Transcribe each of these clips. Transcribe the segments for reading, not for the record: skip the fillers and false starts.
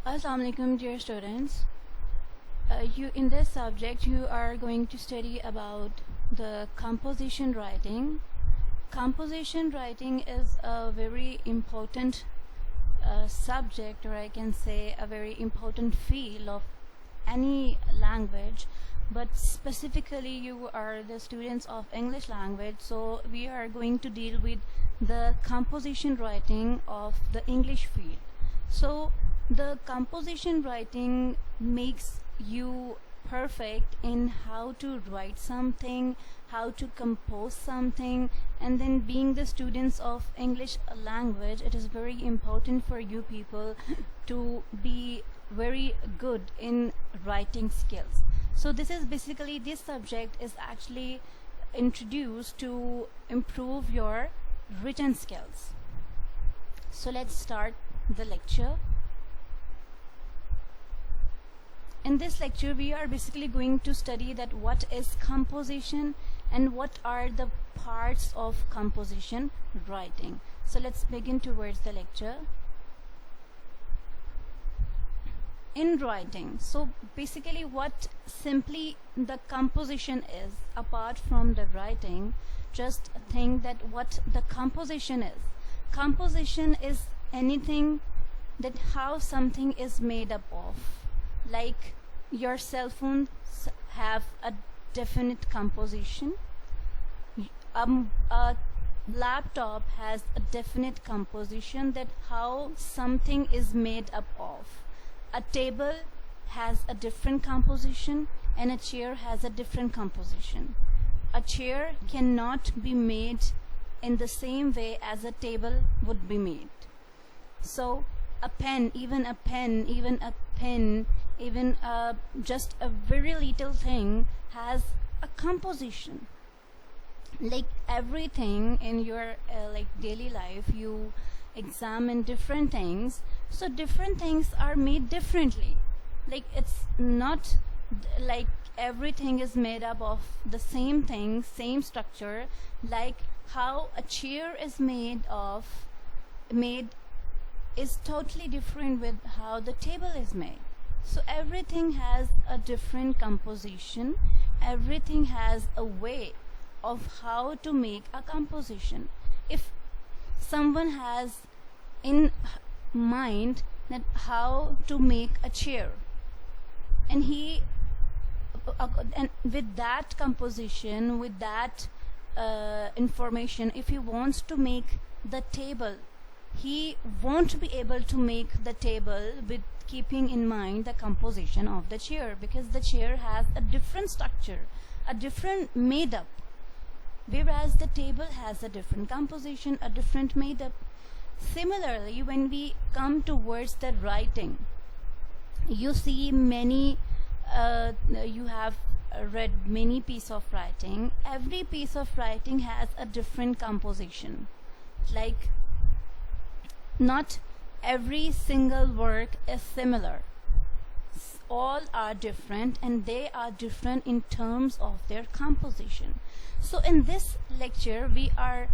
Assalamu alaikum, dear students. You in this subject you are going to study about the composition writing. Composition writing is a very important subject, or I can say a very important field of any language, but specifically you are the students of English language, so we are going to deal with the composition writing of the English field. So the composition writing makes you perfect in how to write something, how to compose something, and then being the students of English language, it is very important for you people to be very good in writing skills. So this subject is actually introduced to improve your written skills. So let's start the lecture. In this lecture we are basically going to study that what is composition and what are the parts of composition writing. So let's begin towards the lecture. In writing, so basically what simply the composition is, apart from the writing, just think that what the composition is. Composition is anything that how something is made up of. Like your cell phones have a definite composition, a laptop has a definite composition, that how something is made up of. A table has a different composition and a chair has a different composition. A chair cannot be made in the same way as a table would be made. So a pen, even a pen, even a pen, even just a very little thing has a composition. Like everything in your like daily life, you examine different things, so different things are made differently. Like it's not like everything is made up of the same thing, same structure. Like how a chair is made is totally different with how the table is made. So everything has a different composition, everything has a way of how to make a composition. If someone has in mind that how to make a chair, and he and with that composition, with that information, if he wants to make the table, he won't be able to make the table with keeping in mind the composition of the chair, because the chair has a different structure, a different made up, whereas the table has a different composition, a different made up. Similarly, when we come towards the writing, you see many you have read many pieces of writing. Every piece of writing has a different composition. Like not every single work is similar. All are different, and they are different in terms of their composition. So in this lecture we are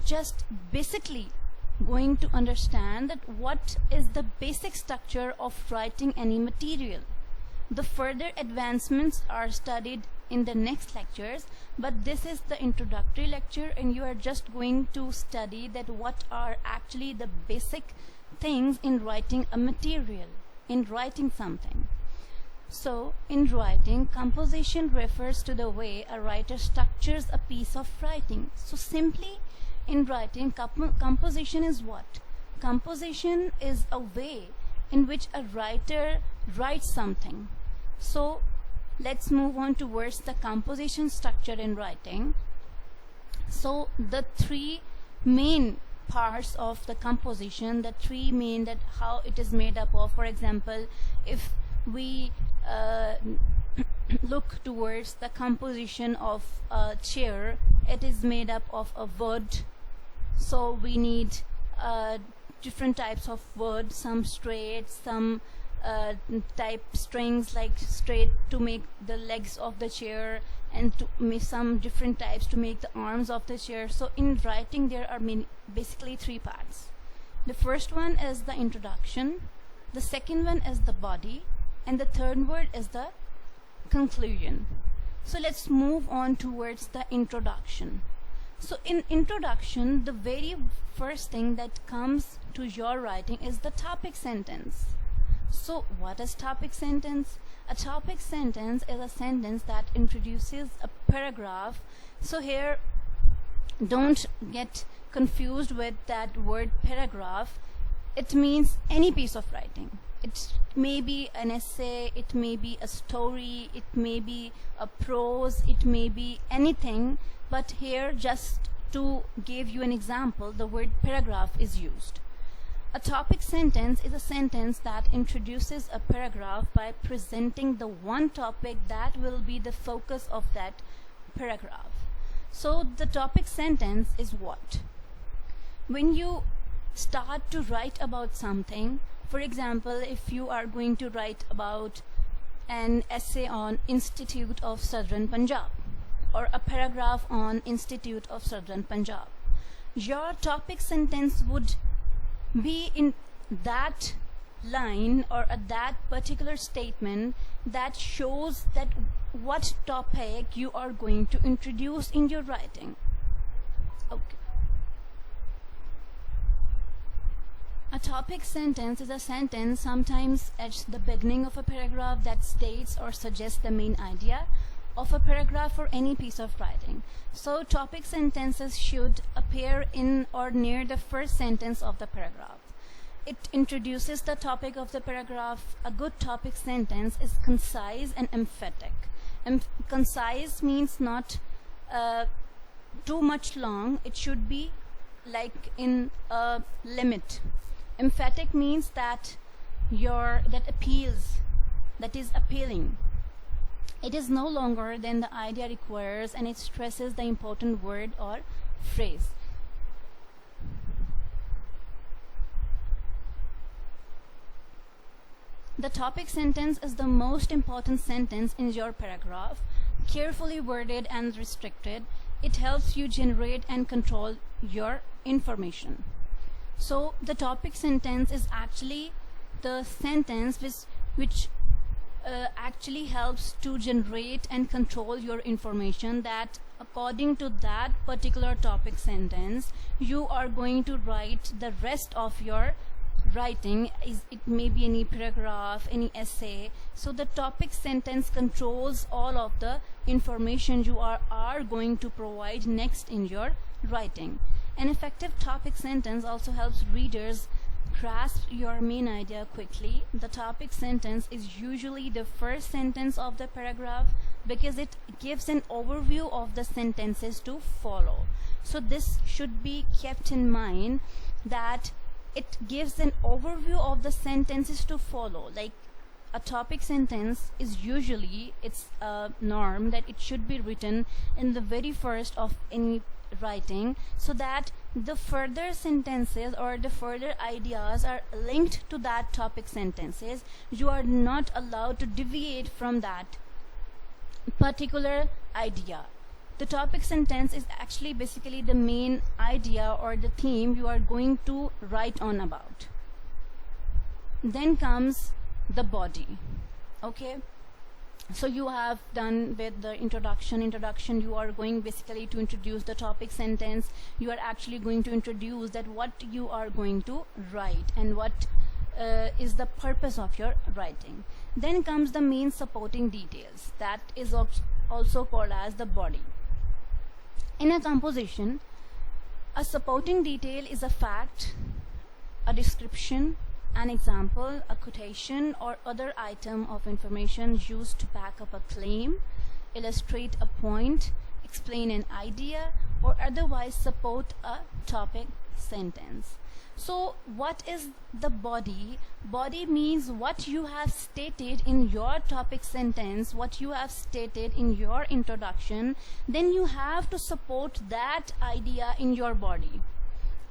just basically going to understand that what is the basic structure of writing any material. The further advancements are studied in the next lectures, but this is the introductory lecture, and you are just going to study that what are actually the basic things in writing a material, in writing something. So in writing, composition refers to the way a writer structures a piece of writing. So simply in writing, composition is what? Composition is a way in which a writer writes something. So let's move on towards the composition structure in writing. So the three main parts of the composition, the three main, that how it is made up of. For example, if we look towards the composition of a chair, it is made up of a wood. So we need different types of wood, some straight, some type strings like straight to make the legs of the chair, and to make some different types to make the arms of the chair. So in writing there are basically three parts. The first one is the introduction, the second one is the body, and the third word is the conclusion. So let's move on towards the introduction. So in introduction, the very first thing that comes to your writing is the topic sentence. So what is topic sentence? A topic sentence is a sentence that introduces a paragraph. So here, don't get confused with that word paragraph. It means any piece of writing. It may be an essay, it may be a story, it may be a prose, it may be anything, but here, just to give you an example, the word paragraph is used. A topic sentence is a sentence that introduces a paragraph by presenting the one topic that will be the focus of that paragraph. So the topic sentence is what? When you start to write about something, for example, if you are going to write about an essay on Institute of Southern Punjab or a paragraph on Institute of Southern Punjab, your topic sentence would be in that line or that particular statement that shows that what topic you are going to introduce in your writing. Okay. A topic sentence is a sentence sometimes at the beginning of a paragraph that states or suggests the main idea of a paragraph or any piece of writing. So topic sentences should appear in or near the first sentence of the paragraph. It introduces the topic of the paragraph. A good topic sentence is concise and emphatic. Concise means not too much long. It should be like in a limit. Emphatic means that that appeals, that is appealing. It is no longer than the idea requires, and it stresses the important word or phrase. The topic sentence is the most important sentence in your paragraph. Carefully worded and restricted, it helps you generate and control your information. So the topic sentence is actually the sentence which actually helps to generate and control your information, that according to that particular topic sentence you are going to write the rest of your writing. It may be any paragraph, any essay. So the topic sentence controls all of the information you are going to provide next in your writing. An effective topic sentence also helps readers grasp your main idea quickly. The topic sentence is usually the first sentence of the paragraph because it gives an overview of the sentences to follow. So this should be kept in mind, that it gives an overview of the sentences to follow. Like a topic sentence is usually, it's a norm that it should be written in the very first of any writing, so that the further sentences or the further ideas are linked to that topic sentences. You are not allowed to deviate from that particular idea. The topic sentence is actually basically the main idea or the theme you are going to write on about. Then comes the body. Okay, so you have done with the introduction. You are going basically to introduce the topic sentence. You are actually going to introduce that what you are going to write and what is the purpose of your writing. Then comes the main supporting details, that is also called as the body. In a composition, a supporting detail is a fact, a description, an example, a quotation, or other item of information used to back up a claim, illustrate a point, explain an idea, or otherwise support a topic sentence. So what is the body? Body means what you have stated in your topic sentence, what you have stated in your introduction. Then you have to support that idea in your body.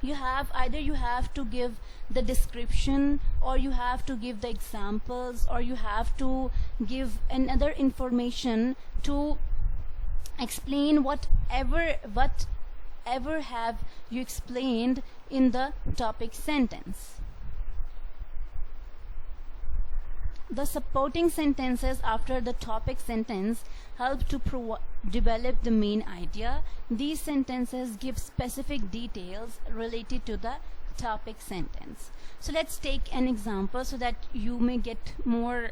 You have to give the description, or you have to give the examples, or you have to give another information to explain whatever have you explained in the topic sentence. The supporting sentences after the topic sentence help to develop the main idea. These sentences give specific details related to the topic sentence. So let's take an example so that you may get more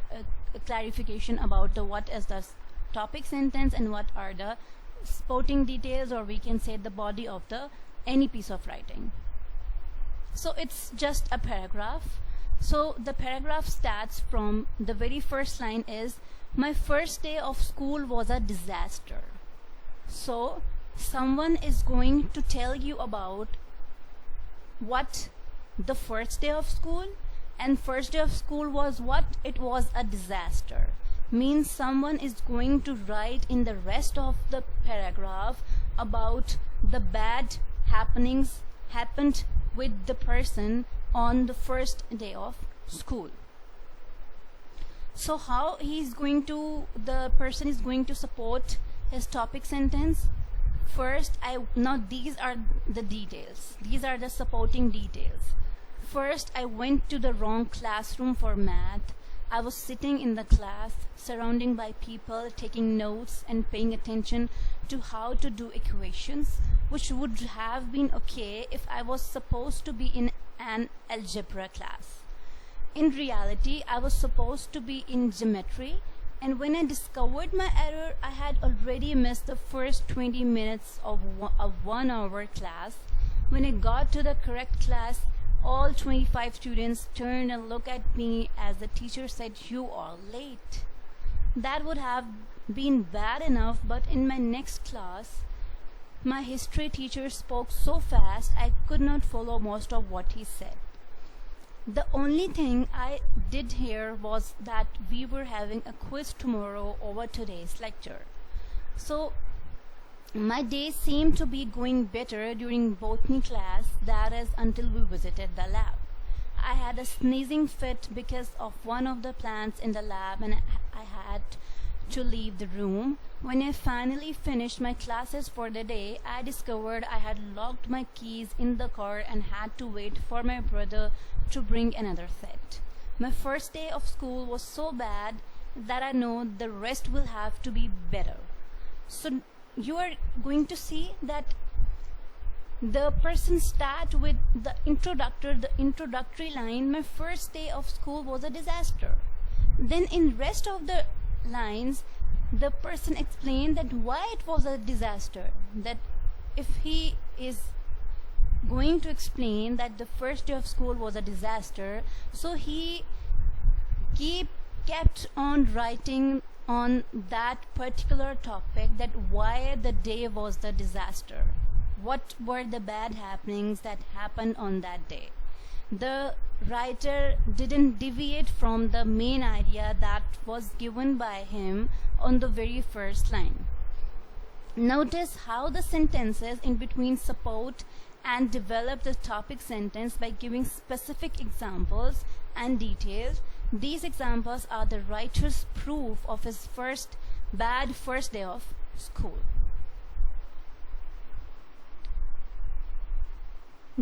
clarification about what is the topic sentence and what are the supporting details, or we can say the body of the any piece of writing. So it's just a paragraph. So the paragraph starts from the very first line is, my first day of school was a disaster. So someone is going to tell you about what the first day of school, and first day of school was what? It was a disaster. Means someone is going to write in the rest of the paragraph about the bad happenings happened with the person on the first day of school. So how the person is going to support his topic sentence? First, now these are the details. These are the supporting details. First, I went to the wrong classroom for math. I was sitting in the class, surrounded by people, taking notes and paying attention to how to do equations, which would have been okay if I was supposed to be in an algebra class. In reality, I was supposed to be in geometry, and when I discovered my error, I had already missed the first 20 minutes of a 1 hour class. When I got to the correct class, all 25 students turned and looked at me as the teacher said, "You are late." That would have been bad enough, but in my next class, my history teacher spoke so fast I could not follow most of what he said. The only thing I did hear was that we were having a quiz tomorrow over today's lecture. So my day seemed to be going better during botany class, that is until we visited the lab. I had a sneezing fit because of one of the plants in the lab, and I had to leave the room. When I finally finished my classes for the day, I discovered I had locked my keys in the car and had to wait for my brother to bring another set. My first day of school was so bad that I know the rest will have to be better. So you are going to see that the person start with the introductory line, my first day of school was a disaster. Then in rest of the lines, the person explained that why it was a disaster. That if he is going to explain that the first day of school was a disaster, so he kept on writing on that particular topic, that why the day was the disaster. What were the bad happenings that happened on that day? The writer didn't deviate from the main idea that was given by him on the very first line. Notice how the sentences in between support and develop the topic sentence by giving specific examples and details. These examples are the writer's proof of his bad first day of school.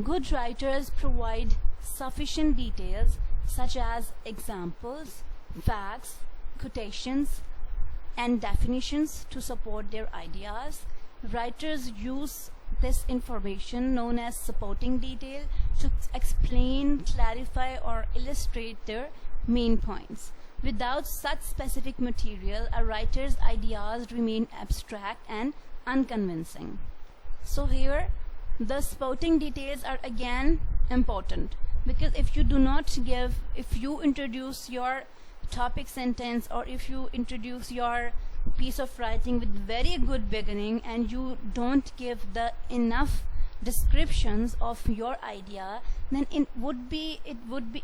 Good writers provide sufficient details such as examples, facts, quotations, and definitions to support their ideas. Writers use this information, known as supporting detail, to explain, clarify, or illustrate their main points. Without such specific material, a writer's ideas remain abstract and unconvincing. So here, the supporting details are again important, because if you introduce your topic sentence, or if you introduce your piece of writing with very good beginning and you don't give the enough descriptions of your idea, then it would be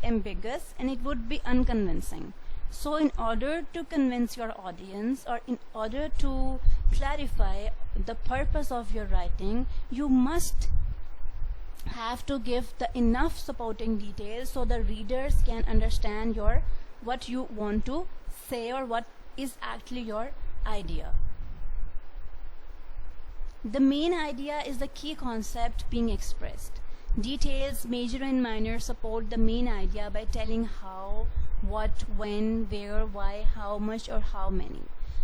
ambiguous and it would be unconvincing. So in order to convince your audience, or in order to clarify the purpose of your writing, you must have to give the enough supporting details so the readers can understand what you want to say, or what is actually your idea. The main idea is the key concept being expressed. Details, major and minor, support the main idea by telling how, what, when, where, why, how much, or how many.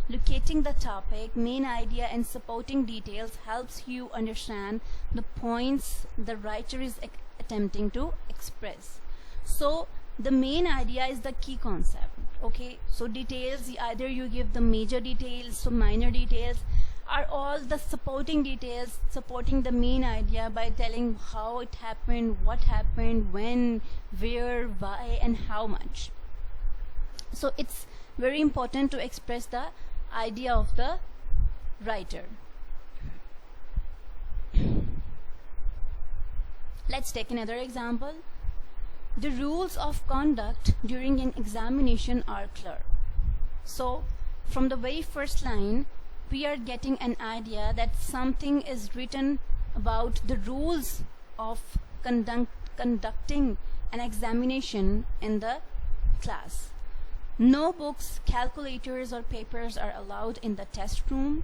Locating the topic, main idea, and supporting details helps you understand the points the writer is attempting to express. So the main idea is the key concept. Okay, so details, either you give the major details, so minor details are all the supporting details supporting the main idea by telling how it happened, what happened, when, where, why, and how much. So it's very important to express the idea of the writer. Let's take another example. The rules of conduct during an examination are clear. So from the very first line, we are getting an idea that something is written about the rules of conducting an examination in the class. No books, calculators, or papers are allowed in the test room.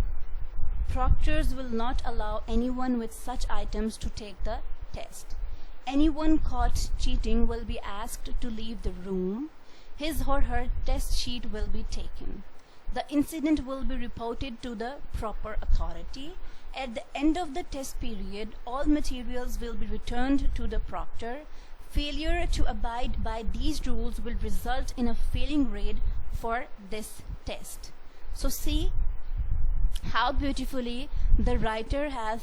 Proctors will not allow anyone with such items to take the test. Anyone caught cheating will be asked to leave the room. His or her test sheet will be taken. The incident will be reported to the proper authority. At the end of the test period, all materials will be returned to the proctor. Failure to abide by these rules will result in a failing grade for this test. So see how beautifully the writer has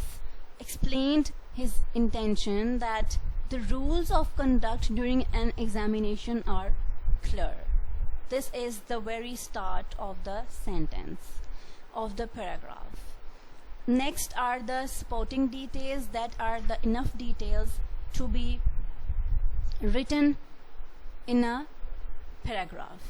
explained his intention that the rules of conduct during an examination are clear. This is the very start of the sentence, of the paragraph. Next are the supporting details, that are the enough details to be written in a paragraph.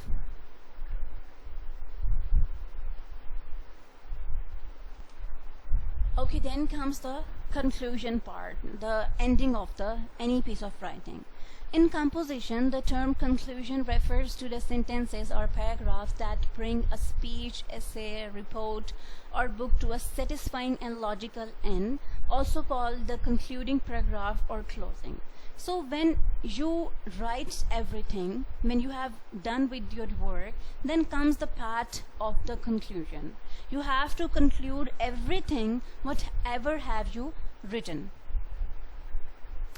Okay, then comes the conclusion part, the ending of any piece of writing. In composition, the term conclusion refers to the sentences or paragraphs that bring a speech, essay, report, or book to a satisfying and logical end, also called the concluding paragraph or closing. So when you write everything, when you have done with your work, then comes the part of the conclusion. You have to conclude everything, whatever have you written.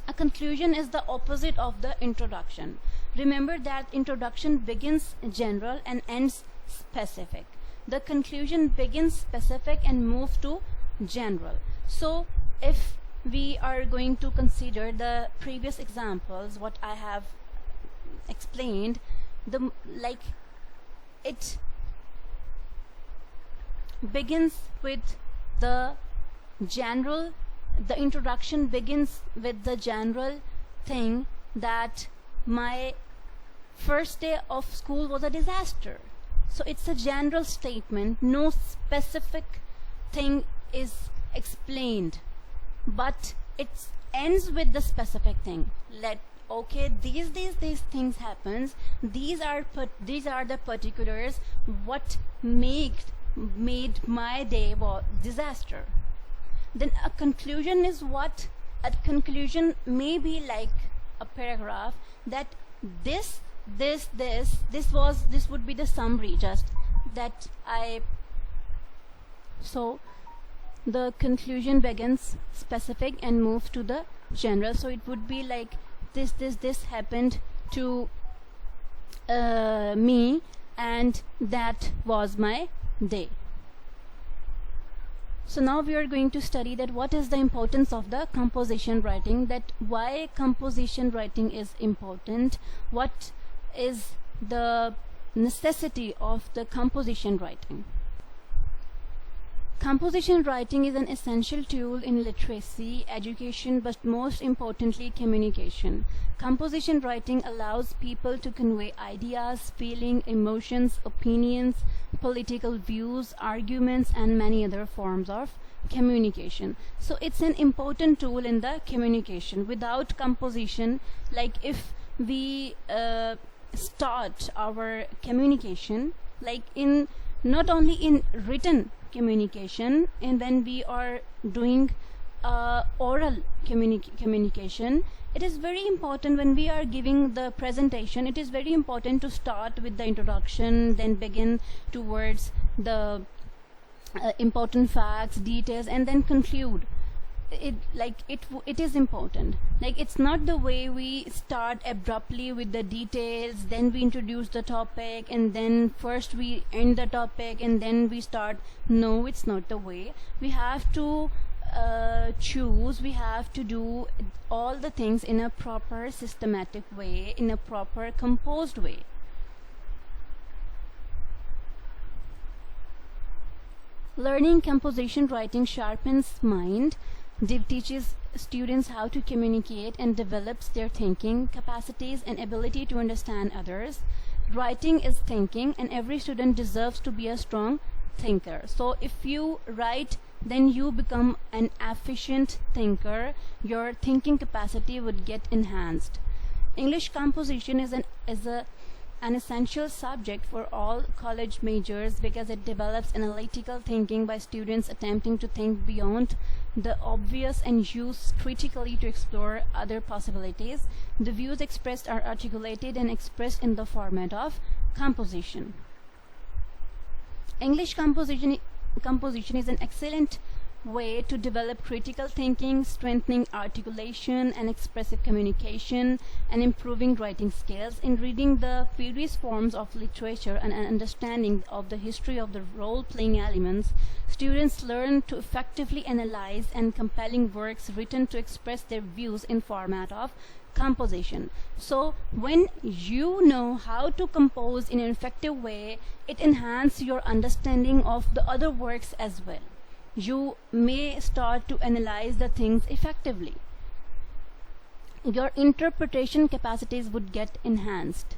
A conclusion is the opposite of the introduction. Remember that introduction begins general and ends specific. The conclusion begins specific and moves to general. So if we are going to consider the previous examples, what I have explained, it begins with the general. The introduction begins with the general thing that my first day of school was a disaster. So it's a general statement, no specific thing is explained, but it ends with the specific thing. Okay, these things happens, these are the particulars what made my day was disaster. Then a conclusion is what? A conclusion may be like a paragraph that this would be the summary, just that so the conclusion begins specific and moves to the general. So it would be like this happened to me, and that was my day. So now we are going to study that what is the importance of the composition writing, that why composition writing is important, what is the necessity of the composition writing. Composition writing is an essential tool in literacy, education, but most importantly communication. Composition writing allows people to convey ideas, feelings, emotions, opinions, political views, arguments, and many other forms of communication. So it's an important tool in the communication. Without composition, like if we start our communication, like in not only in written communication, and when we are doing oral communication, it is very important when we are giving the presentation, it is very important to start with the introduction, then begin towards the important facts, details, and then conclude. It is important. Like, it's not the way we start abruptly with the details, then we introduce the topic, and then first we end the topic and then we start. No, it's not the way. We have to choose, we have to do all the things in a proper systematic way, in a proper composed way. Learning composition writing sharpens mind, teaches students how to communicate, and develops their thinking capacities and ability to understand others. Writing is thinking, and every student deserves to be a strong thinker. So if you write, then you become an efficient thinker. Your thinking capacity would get enhanced. English composition is an essential subject for all college majors because it develops analytical thinking by students attempting to think beyond the obvious and use critically to explore other possibilities. The views expressed are articulated and expressed in the format of composition. English composition is an excellent way to develop critical thinking, strengthening articulation and expressive communication, and improving writing skills. In reading the various forms of literature and an understanding of the history of the role-playing elements, students learn to effectively analyze and compelling works written to express their views in format of composition. So when you know how to compose in an effective way, it enhances your understanding of the other works as well. You may start to analyze the things effectively. Your interpretation capacities would get enhanced.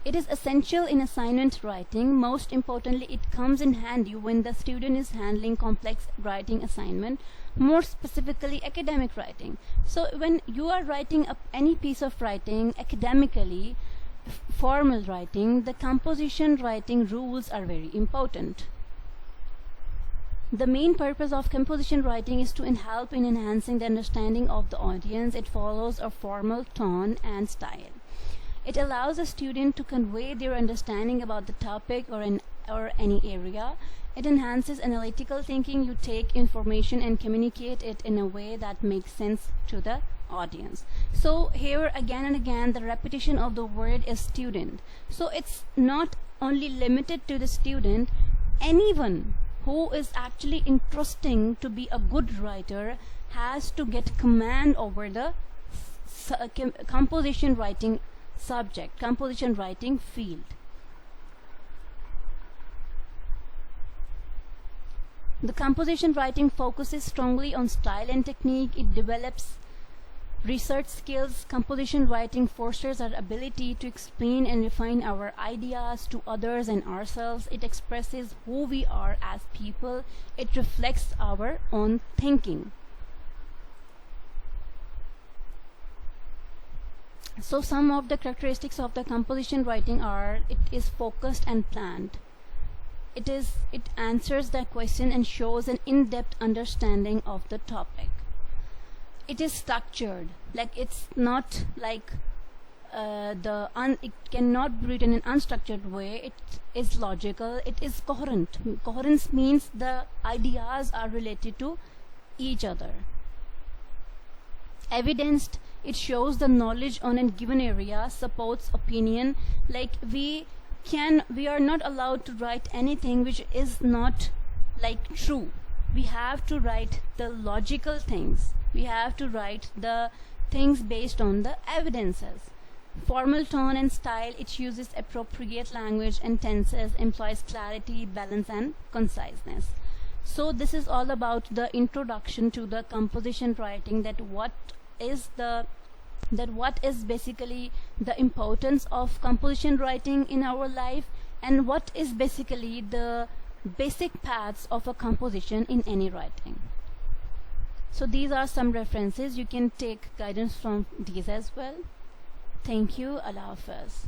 It is essential in assignment writing. Most importantly, it comes in handy when the student is handling complex writing assignment, more specifically academic writing. So when you are writing up any piece of writing academically, formal writing, the composition writing rules are very important. The main purpose of composition writing is to help in enhancing the understanding of the audience. It follows a formal tone and style. It allows a student to convey their understanding about the topic or any area. It enhances analytical thinking. You take information and communicate it in a way that makes sense to the audience. So here again and again the repetition of the word is student. So it's not only limited to the student. Anyone who is actually interesting to be a good writer has to get command over the composition writing subject, composition writing field. The composition writing focuses strongly on style and technique. It develops research skills. Composition writing fosters our ability to explain and refine our ideas to others and ourselves. It expresses who we are as people. It reflects our own thinking. So some of the characteristics of the composition writing are: it is focused and planned. It answers the question and shows an in-depth understanding of the topic. It is structured, like it's not like it cannot be written in unstructured way. It is logical. It is coherent. Coherence means the ideas are related to each other. Evidenced, it shows the knowledge on a given area, supports opinion. Like we are not allowed to write anything which is not like true. We have to write the logical things. We have to write the things based on the evidences. Formal tone and style, it uses appropriate language and tenses, employs clarity, balance, and conciseness. So this is all about the introduction to the composition writing, that what is basically the importance of composition writing in our life, and what is basically the basic paths of a composition in any writing. So these are some references. You can take guidance from these as well. Thank you. Allah Hafiz.